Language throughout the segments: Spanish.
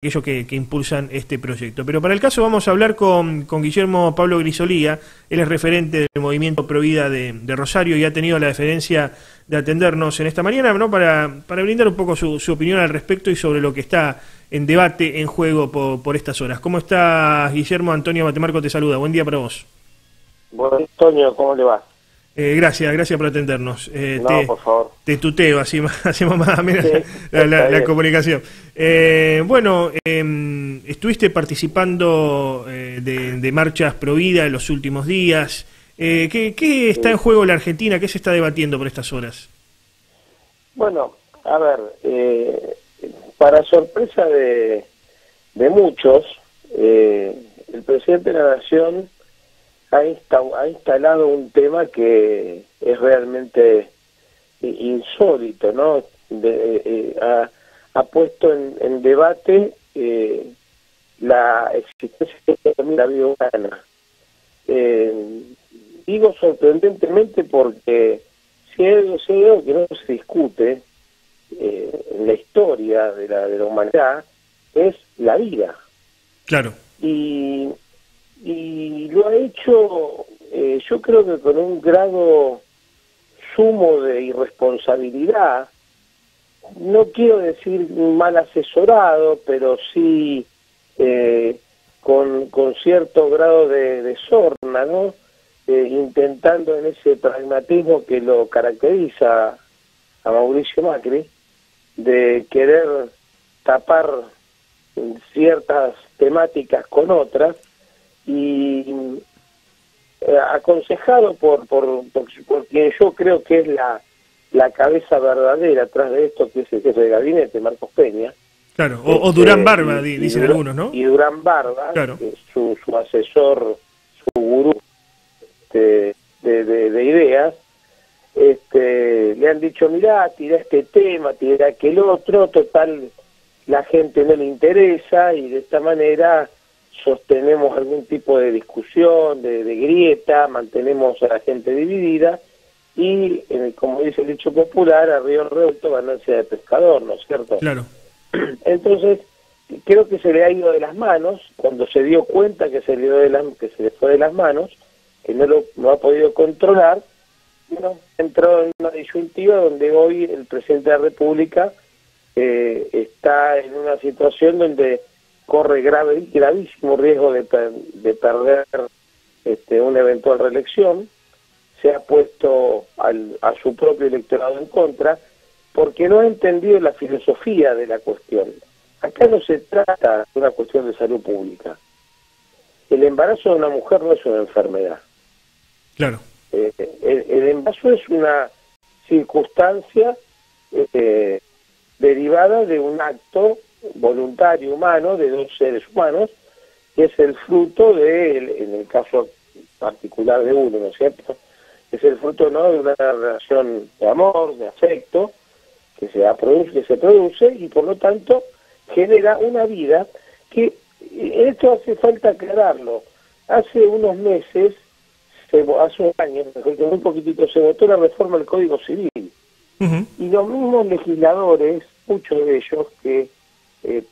aquellos que impulsan este proyecto. Pero para el caso vamos a hablar con Guillermo Pablo Grisolía. Él es referente del movimiento Provida de Rosario y ha tenido la deferencia de atendernos en esta mañana, ¿no? para brindar un poco su opinión al respecto y sobre lo que está en debate, en juego por estas horas. ¿Cómo estás, Guillermo? Antonio Matemarco te saluda. Buen día para vos. Bueno, Antonio, ¿cómo le va? Gracias por atendernos. No, por favor. Te tuteo, así hacemos más o menos Sí, la comunicación. Estuviste participando de marchas pro vida en los últimos días. ¿Qué está en juego en la Argentina? ¿Qué se está debatiendo por estas horas? Bueno, a ver, para sorpresa de muchos, el presidente de la Nación ha instalado un tema que es realmente insólito, ¿no? Ha puesto en debate la existencia de la vida humana. Digo sorprendentemente porque si hay algo que no se discute en la historia de la humanidad es la vida. Claro. Y lo ha hecho, yo creo que con un grado sumo de irresponsabilidad, no quiero decir mal asesorado, pero sí con cierto grado de sorna, ¿no? Intentando en ese pragmatismo que lo caracteriza a Mauricio Macri, de querer tapar ciertas temáticas con otras, y aconsejado por quien yo creo que es la cabeza verdadera atrás de esto, que es el jefe de gabinete, Marcos Peña. Claro, o Durán Barba, dicen algunos, ¿no? Y Durán Barba, claro, que es su asesor, su gurú de ideas, le han dicho, mirá, tira este tema, tira aquel otro, total, la gente no le interesa, y de esta manera sostenemos algún tipo de discusión, de grieta, mantenemos a la gente dividida, y como dice el dicho popular, a río revuelto ganancia de pescador, ¿no es cierto? Claro. Entonces, creo que se le ha ido de las manos, cuando se dio cuenta que se le fue de las manos, que no ha podido controlar, bueno, entró en una disyuntiva donde hoy el presidente de la República está en una situación donde corre gravísimo riesgo de perder una eventual reelección. Se ha puesto a su propio electorado en contra porque no ha entendido la filosofía de la cuestión. Acá no se trata de una cuestión de salud pública. El embarazo de una mujer no es una enfermedad. Claro. El embarazo es una circunstancia derivada de un acto voluntario humano de dos seres humanos, que es el fruto en el caso particular de uno, ¿no es cierto? Es el fruto, ¿no?, de una relación de amor, de afecto, que se produce y por lo tanto genera una vida que, esto hace falta aclararlo, hace unos meses, hace un año, mejor que muy poquitito, se votó la reforma del Código Civil. Uh-huh. Y los mismos legisladores, muchos de ellos que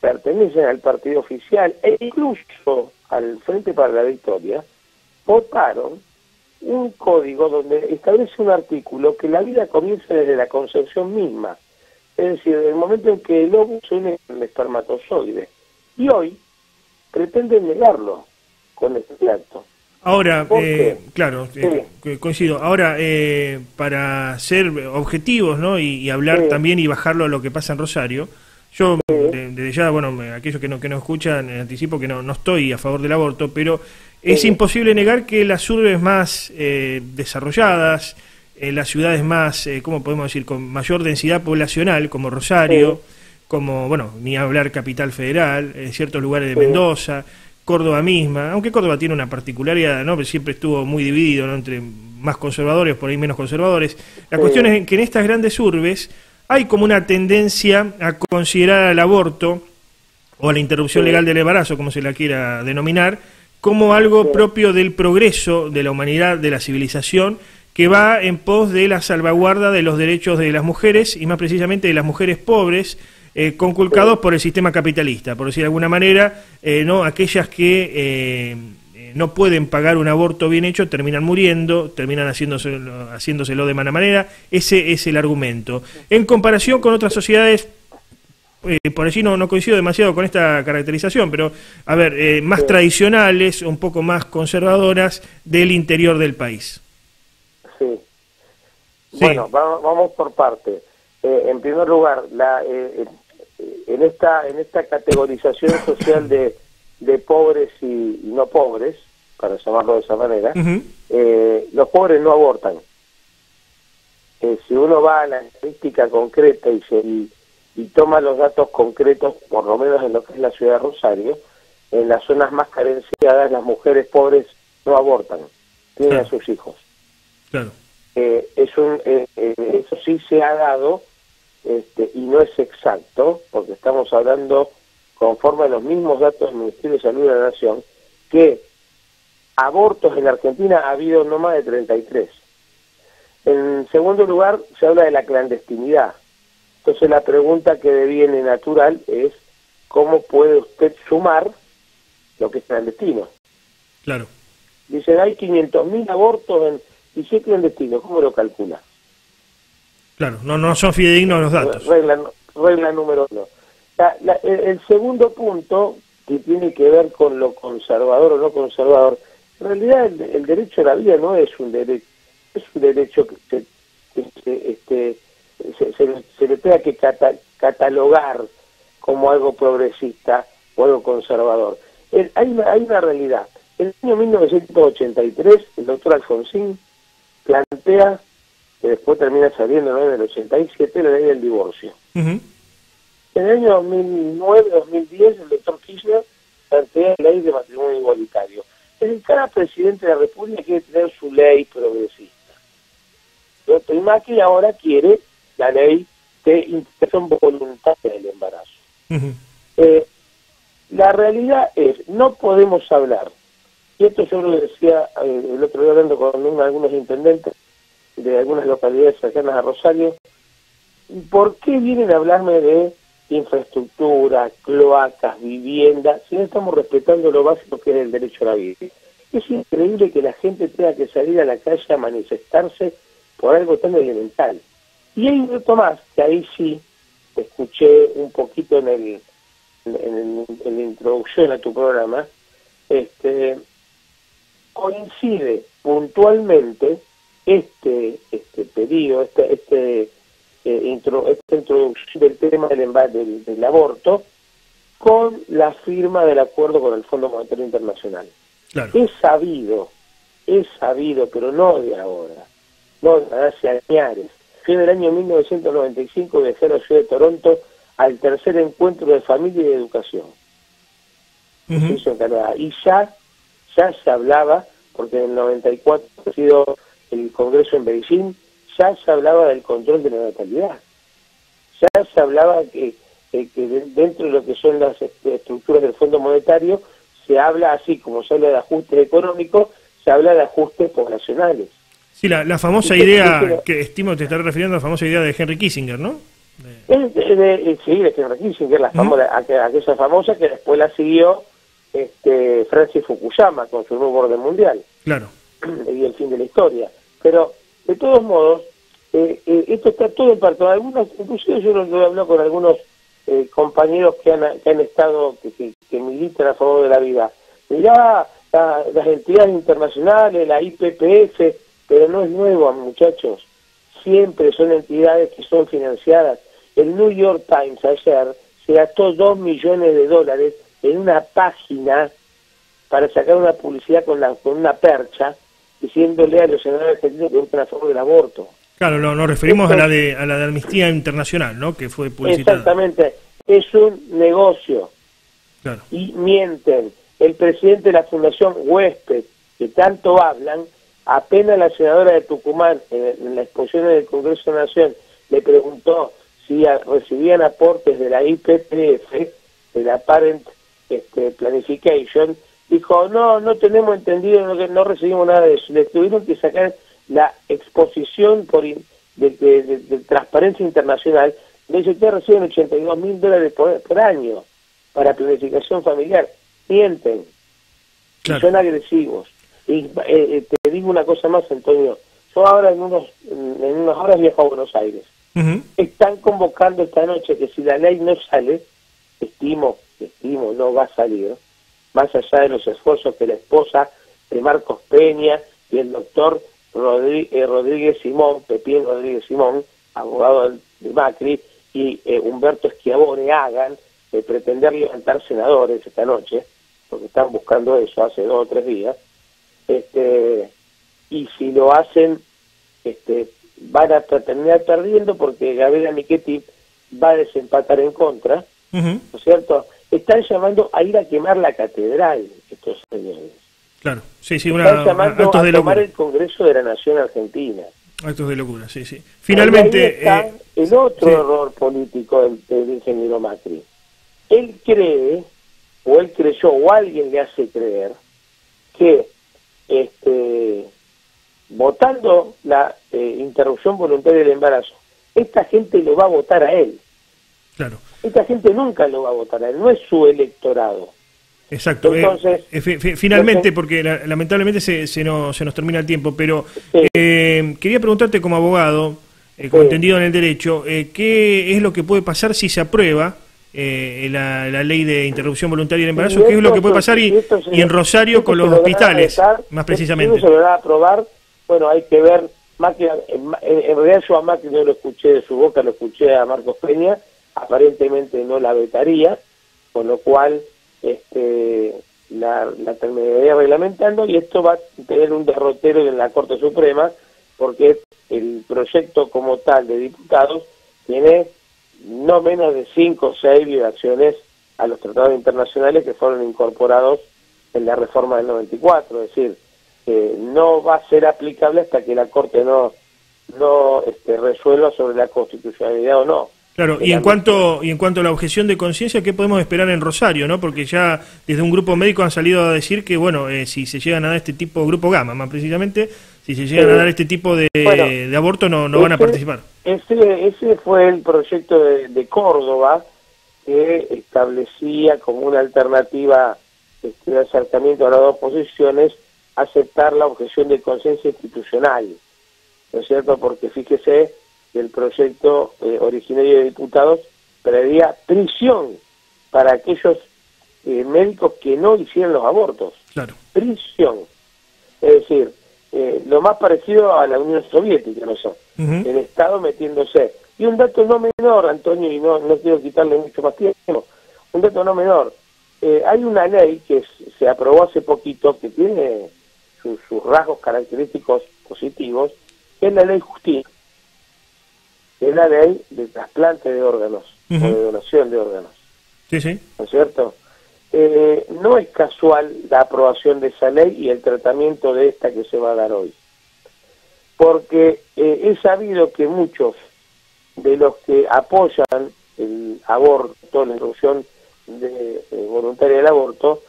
pertenecen al partido oficial e incluso al Frente para la Victoria, votaron un código donde establece un artículo que la vida comienza desde la concepción misma, es decir, desde el momento en que el óvulo se une con el espermatozoide, y hoy pretenden negarlo con este acto. Ahora, claro, Sí. coincido. Ahora, para ser objetivos, ¿no? y hablar Sí. también y bajarlo a lo que pasa en Rosario, yo desde ya, bueno, aquellos que no escuchan, anticipo que no estoy a favor del aborto, pero es imposible negar que las urbes más desarrolladas, las ciudades más, ¿cómo podemos decir?, con mayor densidad poblacional, como Rosario, como, bueno, ni hablar Capital Federal, ciertos lugares de Mendoza, Córdoba misma, aunque Córdoba tiene una particularidad, ¿no?, pero siempre estuvo muy dividido, ¿no?, entre más conservadores, por ahí menos conservadores. La cuestión es que en estas grandes urbes hay como una tendencia a considerar al aborto o a la interrupción legal del embarazo, como se la quiera denominar, como algo propio del progreso de la humanidad, de la civilización, que va en pos de la salvaguarda de los derechos de las mujeres, y más precisamente de las mujeres pobres, conculcados por el sistema capitalista, por decir de alguna manera, no aquellas que no pueden pagar un aborto bien hecho, terminan muriendo, terminan haciéndoselo de mala manera. Ese es el argumento. En comparación con otras sociedades, por allí no coincido demasiado con esta caracterización, pero, a ver, más tradicionales, un poco más conservadoras del interior del país. Sí. Bueno, vamos por parte. En primer lugar, en esta categorización social de pobres y no pobres, para llamarlo de esa manera, los pobres no abortan. Si uno va a la estadística concreta y toma los datos concretos, por lo menos en lo que es la ciudad de Rosario, en las zonas más carenciadas las mujeres pobres no abortan, tienen a sus hijos. Claro. Eso sí se ha dado, y no es exacto, porque estamos hablando, conforme a los mismos datos del Ministerio de Salud de la Nación, que abortos en Argentina ha habido no más de 33. En segundo lugar, se habla de la clandestinidad. Entonces la pregunta que deviene natural es, ¿cómo puede usted sumar lo que es clandestino? Claro. Dicen, hay 500.000 abortos y si es clandestino, ¿cómo lo calcula? Claro, no son fidedignos los datos. Regla número 1. El segundo punto, que tiene que ver con lo conservador o no conservador, en realidad el derecho a la vida no es un derecho, es un derecho que se le tenga que catalogar como algo progresista o algo conservador. Hay una realidad. En el año 1983, el doctor Alfonsín plantea, que después termina saliendo en el 87, la ley del divorcio. En el año 2009-2010, el doctor Kirchner plantea la ley de matrimonio igualitario. Cada presidente de la República quiere tener su ley progresista. Y Macri ahora quiere la ley de interrupción voluntaria del embarazo. La realidad es, no podemos hablar, y esto yo lo decía el otro día hablando con algunos intendentes de algunas localidades cercanas a Rosario, ¿por qué vienen a hablarme de infraestructura, cloacas, vivienda, si no estamos respetando lo básico que es el derecho a la vida? Es increíble que la gente tenga que salir a la calle a manifestarse por algo tan elemental. Y hay un dato más, que ahí sí escuché un poquito en la introducción a tu programa, coincide puntualmente este pedido, esta introducción del tema del aborto con la firma del acuerdo con el Fondo Monetario Internacional. Claro. Es sabido, pero no de ahora, no de hace años. Fui en el año 1995 viajé a la ciudad de Toronto al tercer encuentro de familia y de educación. Se hizo en Canadá. Y ya se hablaba, porque en el 94 ha sido el Congreso en Beijing, ya se hablaba del control de la natalidad. Ya se hablaba que dentro de lo que son las estructuras del Fondo Monetario, se habla así como se habla de ajustes económicos, se habla de ajustes poblacionales. Sí, la famosa idea, que estimo te estás refiriendo a la famosa idea de Henry Kissinger, ¿no? Sí, de Henry Kissinger, aquella famosa que después la siguió Francis Fukuyama con su nuevo orden mundial. Claro. Y el fin de la historia. Pero, de todos modos, esto está todo en parte. Inclusive yo lo he hablado con algunos compañeros que han estado, que militan a favor de la vida. Mirá, las entidades internacionales, la IPPF, pero no es nuevo, muchachos. Siempre son entidades que son financiadas. El New York Times ayer se gastó $2 millones en una página para sacar una publicidad con una percha, diciéndole a los senadores argentinos que votan a favor del aborto. Claro, nos referimos a la de Amnistía Internacional, ¿no? Que fue publicitada. Exactamente, es un negocio. Claro. Y mienten. El presidente de la Fundación Huésped, que tanto hablan, apenas la senadora de Tucumán, en la exposición del Congreso de la Nación, le preguntó si recibían aportes de la IPPF, de la Parent Planification, dijo, no tenemos entendido, no recibimos nada de eso. Le tuvieron que sacar la exposición de Transparencia Internacional, Le dice, ustedes reciben $82.000 por año para planificación familiar. Mienten. Claro. Y son agresivos. Y te digo una cosa más, Antonio. Yo ahora en unas horas viajo a Buenos Aires. Están convocando esta noche que si la ley no sale, estimo, no va a salir, más allá de los esfuerzos que la esposa de Marcos Peña y el doctor Rodríguez Simón, Pepín Rodríguez Simón, abogado de Macri, y Humberto Schiavone hagan de pretender levantar senadores esta noche, porque están buscando eso hace 2 o 3 días, y si lo hacen, van a terminar perdiendo porque Gabriela Michetti va a desempatar en contra, ¿no es cierto? Están llamando a ir a quemar la catedral, estos señores. Claro, sí, están llamando actos de tomar el Congreso de la Nación Argentina. Actos de locura, sí. Finalmente... Ahí está el otro error político del ingeniero Macri. Él cree, o él creyó, o alguien le hace creer, que votando la interrupción voluntaria del embarazo, esta gente lo va a votar a él. Claro. Esta gente nunca lo va a votar a él, no es su electorado. Exacto. Entonces, finalmente, porque lamentablemente se nos termina el tiempo, pero quería preguntarte como abogado, como entendido en el derecho, ¿qué es lo que puede pasar si se aprueba la ley de interrupción voluntaria del embarazo? ¿Qué es lo que puede pasar? Y en Rosario con los hospitales, más precisamente. Se lo va a aprobar. Bueno, hay que ver. Macri, en realidad yo a Macri no lo escuché de su boca, lo escuché a Marcos Peña. Aparentemente no la vetaría, con lo cual la terminaría reglamentando, y esto va a tener un derrotero en la Corte Suprema, porque el proyecto como tal de diputados tiene no menos de 5 o 6 violaciones a los tratados internacionales que fueron incorporados en la reforma del 94, es decir, no va a ser aplicable hasta que la Corte no resuelva sobre la constitucionalidad o no. Claro, y en cuanto a la objeción de conciencia, ¿qué podemos esperar en Rosario, no? Porque ya desde un grupo médico han salido a decir que, bueno, si se llegan a dar este tipo, grupo Gama más precisamente, si se llegan a dar este tipo de aborto, no van a participar. Ese fue el proyecto de Córdoba, que establecía como una alternativa de acercamiento a las dos posiciones, aceptar la objeción de conciencia institucional, ¿no es cierto? Porque fíjese que el proyecto originario de diputados preveía prisión para aquellos médicos que no hicieran los abortos. Claro. Prisión. Es decir, lo más parecido a la Unión Soviética, ¿no sé? El Estado metiéndose. Y un dato no menor, Antonio, y no quiero quitarle mucho más tiempo, un dato no menor. Hay una ley que se aprobó hace poquito, que tiene sus rasgos característicos positivos, que es la ley Justina, que es la ley de trasplante de órganos, o de donación de órganos. Sí, sí. ¿No es cierto? No es casual la aprobación de esa ley y el tratamiento de esta que se va a dar hoy. Porque he sabido que muchos de los que apoyan el aborto, la interrupción voluntaria del aborto,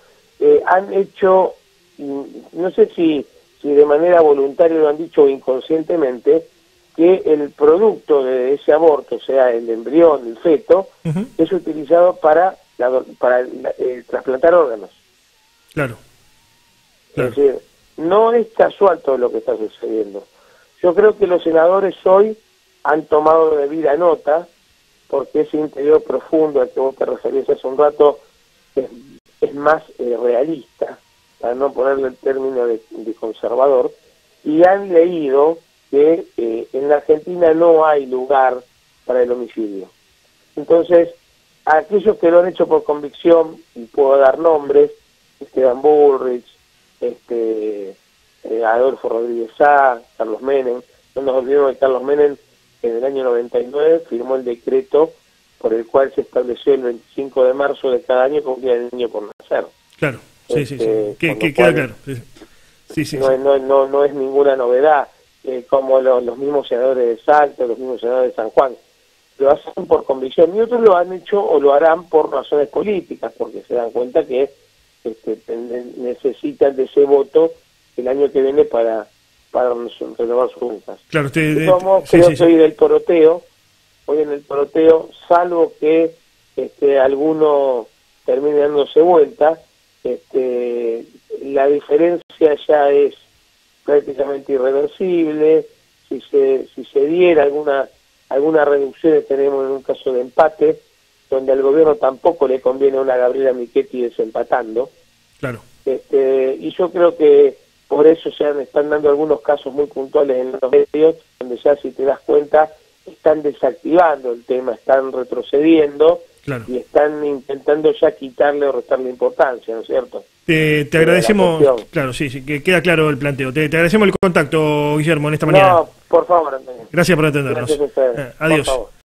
han hecho, no sé si de manera voluntaria lo han dicho o inconscientemente, que el producto de ese aborto, o sea, el embrión, el feto, es utilizado para trasplantar órganos. Claro. Es decir, no es casual todo lo que está sucediendo. Yo creo que los senadores hoy han tomado debida nota, porque ese interior profundo al que vos te referías hace un rato es más realista, para no ponerle el término de conservador, y han leído que en la Argentina no hay lugar para el homicidio. Entonces, a aquellos que lo han hecho por convicción, y puedo dar nombres, Esteban Bullrich, Adolfo Rodríguez Sá, Carlos Menem, no nos olvidemos de Carlos Menem, en el año 99 firmó el decreto por el cual se estableció el 25 de marzo de cada año como Día del Niño por Nacer. Claro, sí. Queda claro. Sí. No es ninguna novedad, como los mismos senadores de Salta, los mismos senadores de San Juan. Lo hacen por convicción, y otros lo han hecho o lo harán por razones políticas, porque se dan cuenta que necesitan de ese voto el año que viene para renovar sus juntas. Claro, creo que hoy del poroteo, hoy en el sorteo, salvo que alguno termine dándose vuelta, la diferencia ya es prácticamente irreversible. Si se diera alguna reducción, tenemos en un caso de empate, donde al gobierno tampoco le conviene a una Gabriela Michetti desempatando. Claro. Y yo creo que por eso están dando algunos casos muy puntuales en los medios, donde ya, si te das cuenta, están desactivando el tema, están retrocediendo. Claro. Y están intentando ya quitarle o restarle importancia, ¿no es cierto? Te agradecemos, claro, sí, que queda claro el planteo. Te agradecemos el contacto, Guillermo, en esta mañana. No, por favor, Antonio. Gracias por atendernos. Gracias a ustedes. Adiós. Por favor.